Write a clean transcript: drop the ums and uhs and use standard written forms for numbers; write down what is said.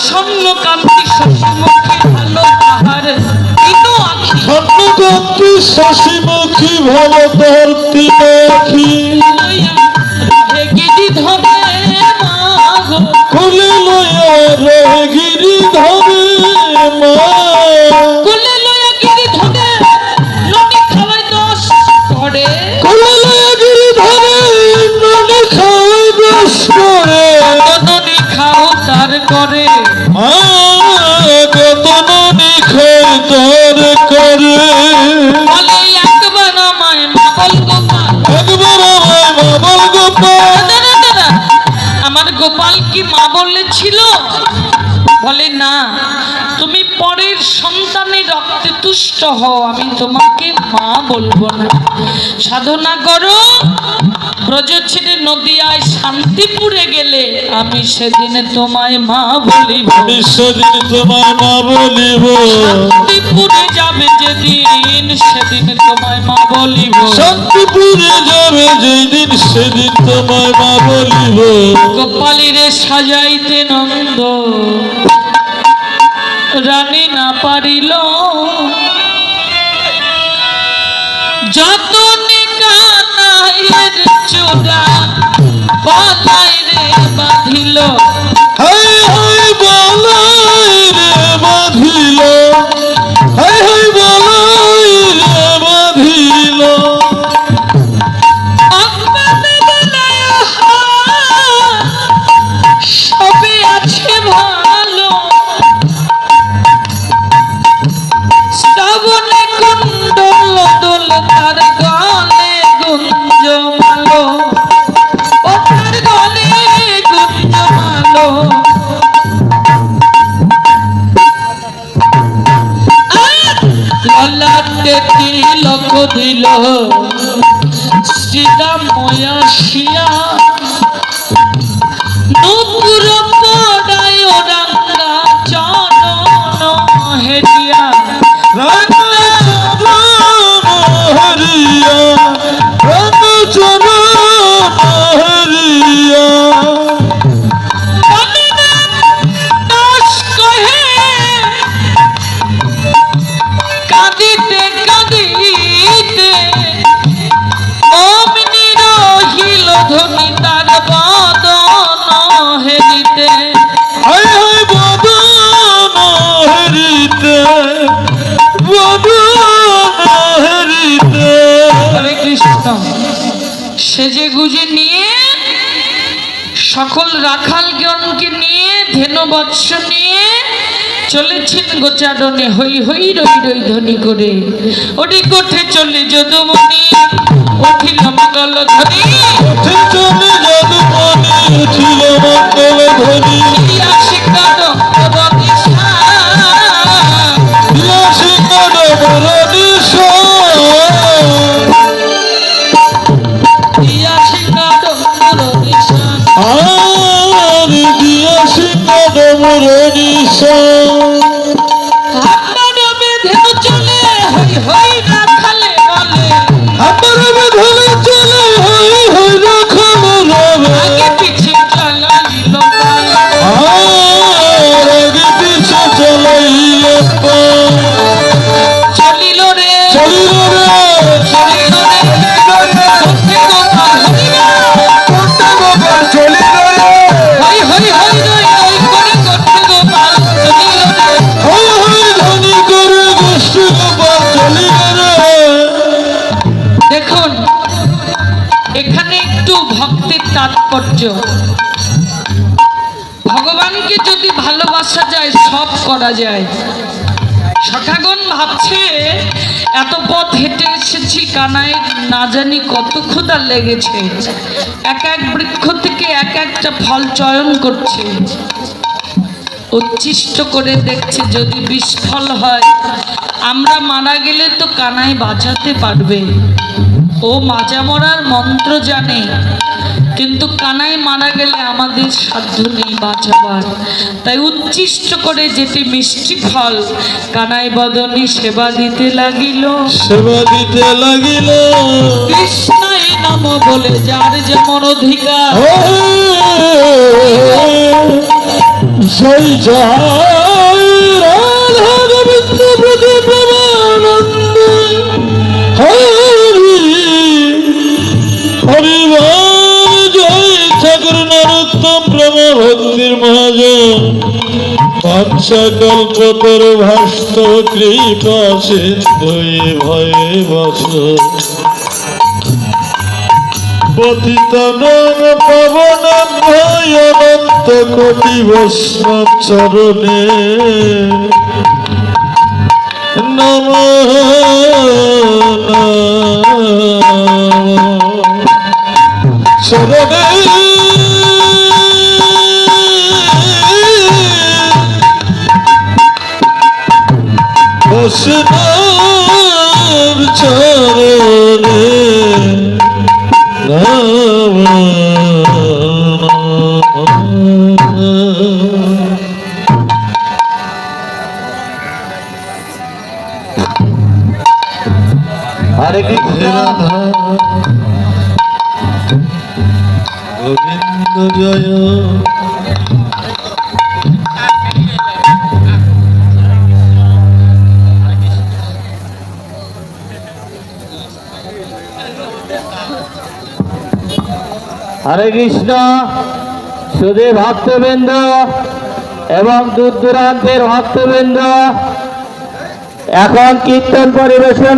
স্বর্ণকান্তি শশীমুখী ভালো তাহার তিনো আখি স্বর্ণকান্তি শশীমুখী ভালো তাহার তিনো আখি রহে গিরি ধরে মাগো কোলে লয়া রহে গিরি ধরে মা কোলে লয়া গিরি ধরে ননি খাওয়াই দোষ করে কোলে লয়া গিরি ধরে ননি খাওয়াই দোষ করে ননি খাও তার করে মা কত ননি খাই তার করে বলে একবার আমায় মাবল গোপাল একবার আমায় মা বল গোপাল আমার গোপাল কি মা বলেছিল? বলে না, তুমি পরের সন্তানের রক্তে তুষ্ট হও, আমি তোমাকে মা বলবো না। সাধনা করো, ব্রজ ছেড়ে নদিয়ায় শান্তিপুরে গেলে আমি সেদিনে তোমায় মা বলিব। আমি সেদিন তোমায় মা বলিব। শান্তিপুরে যাবে যেদিন সেদিন তোমায় মা বলিব। শান্তিপুরে যাবে যেদিন সেদিন তোমায় মা বলিব। গোপালীরে সাজাইতে নন্দ রানী না পারিল, যত কানাইয়ের চূড়া বালাই রে বাঁধিল। হাই হাই বলাই রে বাঁধিল, হাই হাই বলাই রে বাঁধিল। সবে আছে ভালো, শ্রাবণে কুণ্ডল দোল তার গলে গুঞ্জমালো, ও তার গলে গুঞ্জমালো। ললাটে তিলক দিল শ্রীরাময়া শিয়া, নুপুর পড়ায় রাঙ্গা চরণ হেরিয়া। রাঙা চরণ হরিয়া, রাঙা চরণ হরিয়া। কাঁদিতে কাঁদিতে অমনি রহিল ধনি তার বদন হেরিতে। হাই হাই বদন হরিতে, বদন হরিতে। হরে কৃষ্ণ। সেজে গুজে নিয়ে সকল রাখালগণকে নিয়ে ধেনু বৎস নিয়ে চলেছেন গোচারণে, হই হই রই রই ধ্বনি করে। ওটি কোঠে চলে যদুমণি উঠিল মঙ্গল ধ্বনি, চলে যদুমণি উঠিল মঙ্গল ধ্বনি। দিয়া শিকার বদিশা, দিয়া শিকার বরদিশা, দিয়া শিকার বদিশা। আর দিয়া শিকার বরদিশা। আমার বেঁধে চলে হই হই রাখালে বলে, আমার বেধলে চলে হই হই রাখাল রবে। আগে পিছে চালাইল পালা, আর আগে পিছে চলাইল পাল। চলিল রে চলিল রে, চলিল রে কোঠে গোপাল হরিয়া, কোটে গোপাল চলিল রে। হই হই হই রই রই করে কোঠে গোপাল চলিল রে। হই হই ধ্বনি করে গোষ্ঠী গোপাল চলিল রে। দেখুন এখানে একটু ভক্তির তাৎপর্য। ভগবানকে যদি ভালোবাসা যায় সব করা যায়। সখাগণ ভাবছে এত পথ হেঁটে এসেছি, কানায় না জানি কত ক্ষুধা লেগেছে, এক এক বৃক্ষ থেকে এক একটা ফল চয়ন করছে, উচ্ছিষ্ট করে দেখছে যদি বিস্ফল হয় আমরা মারা গেলে তো কানাই বাঁচাতে পারবে। ও মাজা মরার মন্ত্র জানে, কিন্তু কানাই মারা গেলে আমাদের সাধ্য নেই বাঁচাবার। তাই উচ্ছিষ্ট করে যেটি মিষ্টি ফল কানাই বদনে সেবা দিতে লাগিল। সেবা দিতে লাগিল। কৃষ্ণাই নাম বলে যার যেমন অধিকার, জয় জয় রাধা গোবিন্দ প্রতি প্রেমানন্দ হরি হরিবার জয় ঠাকুর নরোত্তম প্রেম ভক্তির মহাজন পাঁচা কল্পতর ভাস্ত কৃপা সিন্ধু ভয়ে বস পতিতানং পাবন ভয় অনন্ত কোটি বৈষ্ণব চরণে নমঃ চরণে বৈষ্ণব চরণে হরে কৃষ্ণ গোবিন্দ জয় হরে কৃষ্ণ শুধু ভক্তবৃন্দ এবং দূর দূরান্তের ভক্তবৃন্দ এখন কীর্তন পরিবেশন